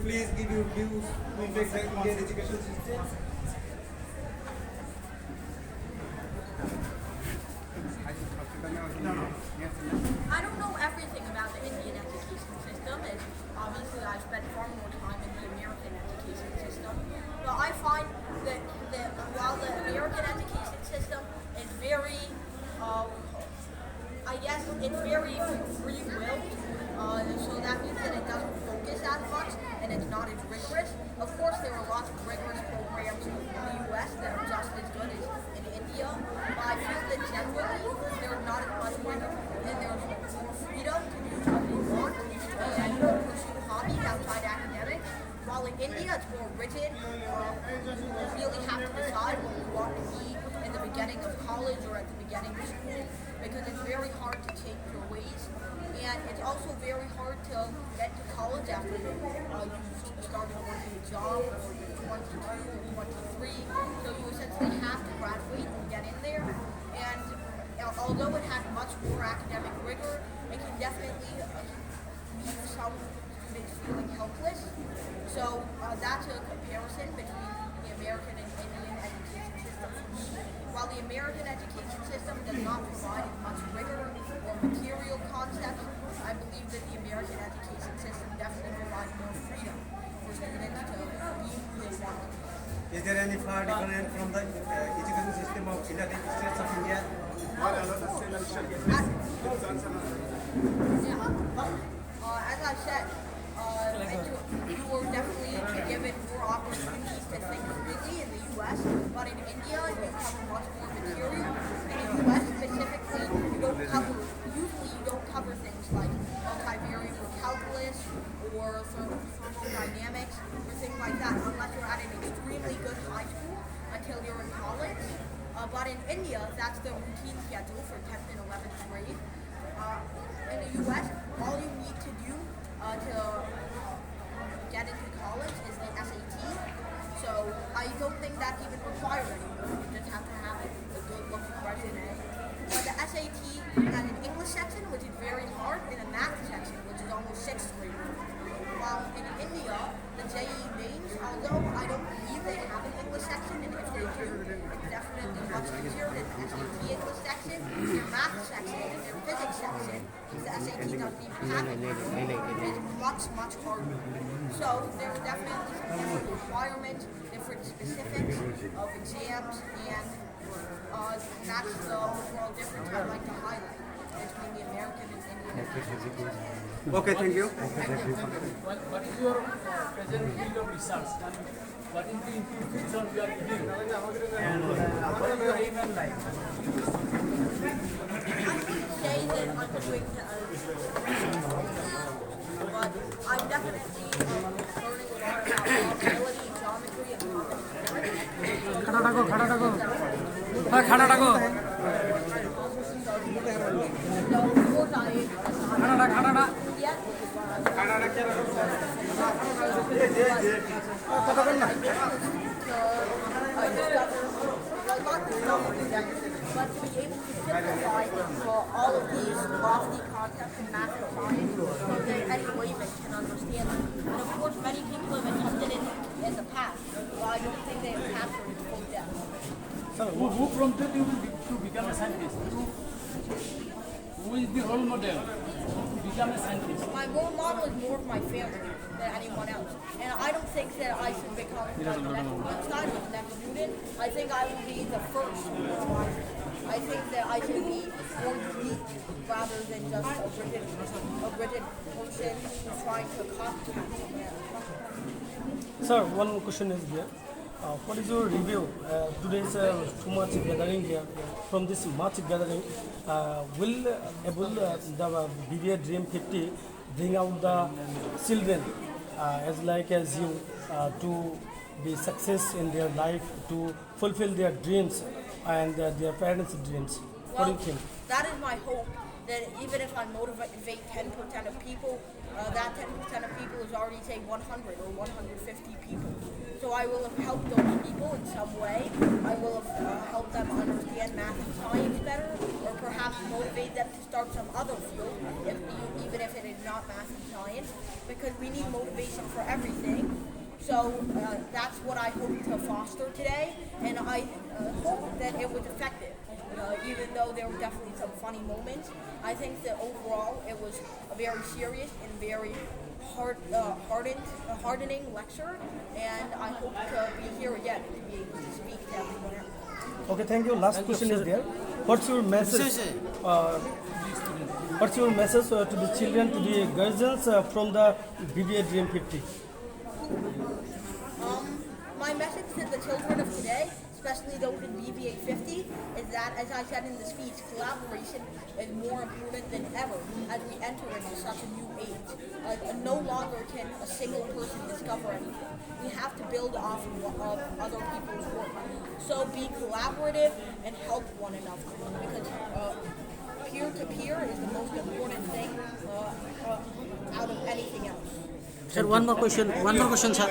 please give your views on the Indian education system? I don't know everything about the Indian education system, and obviously I spent far more time in the American education system. But I find that while the American education system is very, I guess it's very free will, so that means that it doesn't focus as much and it's not as rigorous. Of course, there are lots of rigorous programs in the U.S. that are just as good as in India, but I feel that generally there's not as much rigor and there's more freedom to do what you want and pursue hobbies outside academics. While in India, it's more rigid. You really have to decide what you want to be in the beginning of college or at the beginning of school because it's very hard to change your ways. And it's also very hard to get to college after you started working a job or you're 22 or 23. So you essentially have to graduate and get in there. And although it has much more academic rigor, it can definitely leave some students feeling helpless. So that's a comparison between the American and Indian education system for me. While the American education system does not provide as much rigor or material concepts, I believe that the American education system definitely provides more freedom for students to be who they want to be. Is there any far different from the education system of United States of India? As I said, you were definitely given more opportunities to think freely in the U.S., but in India you cover much more material. In the U.S. specifically, usually you don't cover things like multivariable calculus or thermodynamics or things like that unless you're at an extremely good high school until you're in college. But in India, that's the routine schedule for 10th and 11th grade. In the U.S., all you need to do to get into college is the SAT. So I don't think that's even required anymore. You just have to have a good-looking resume. But the SAT has an English section, which is very hard, and a math section, which is almost 6th grade. While in India, the JEE mains, although I don't believe they have an English section, and if they do, it's definitely much easier than the SAT English section, their math section, and their physics section, because the SAT doesn't even have it, is much, much harder. So there's definitely some different requirements, different specifics of exams, and that's the overall difference I'd like to highlight between the American and Indian education. Okay, thank you. What is your present field of research? What is the institution you are giving? And what is your aim in life? I wouldn't say that I'm doing but I'm definitely learning a lot about probability, geometry, and but to be able to simplify all of these lofty concepts in math and science so that any layman can understand them. And of course, many people have attempted it in the past, but I don't think they have captured its full depth. So who prompted you to become a scientist? Who is the role model to become a scientist? My role model is more of my family than anyone else. And I don't think that I should become like the next Einstein or the next Newton. I think I will be the first one. I think that I should be more unique rather than just a rigid person who's trying to copycat someone else. Sir, one question is here. What is your review? Today's too much gathering here. From this much gathering, will the BBA Dream 50 bring out the children as you to be success in their life, to fulfill their dreams and their parents' dreams? What do you think? That is my hope, that even if I motivate 10% of people, that 10% of people is already, say, 100 or 150 people. So I will have helped those people in some way. I will have helped them understand math and science better, or perhaps perhaps motivate them to start some other field, even if it is not math and science, because we need motivation for everything. So that's what I hope to foster today, and I hope that it was effective. Even though there were definitely some funny moments, I think that overall it was a very serious and very hardening lecture, and I hope to be here again to be able to speak to everyone else. Okay, thank you. Last question is there. What's your message? What's your message to the children, to the guardians from the BBA Dream 50? My message to the children of today, especially those in BBA 50, is that, as I said in the speech, collaboration is more important than ever as we enter into such a new age. No longer can a single person discover anything. We have to build off of other people's work. So be collaborative and help one another, because peer-to-peer is the most important thing out of anything else. Sir, one more question, sir.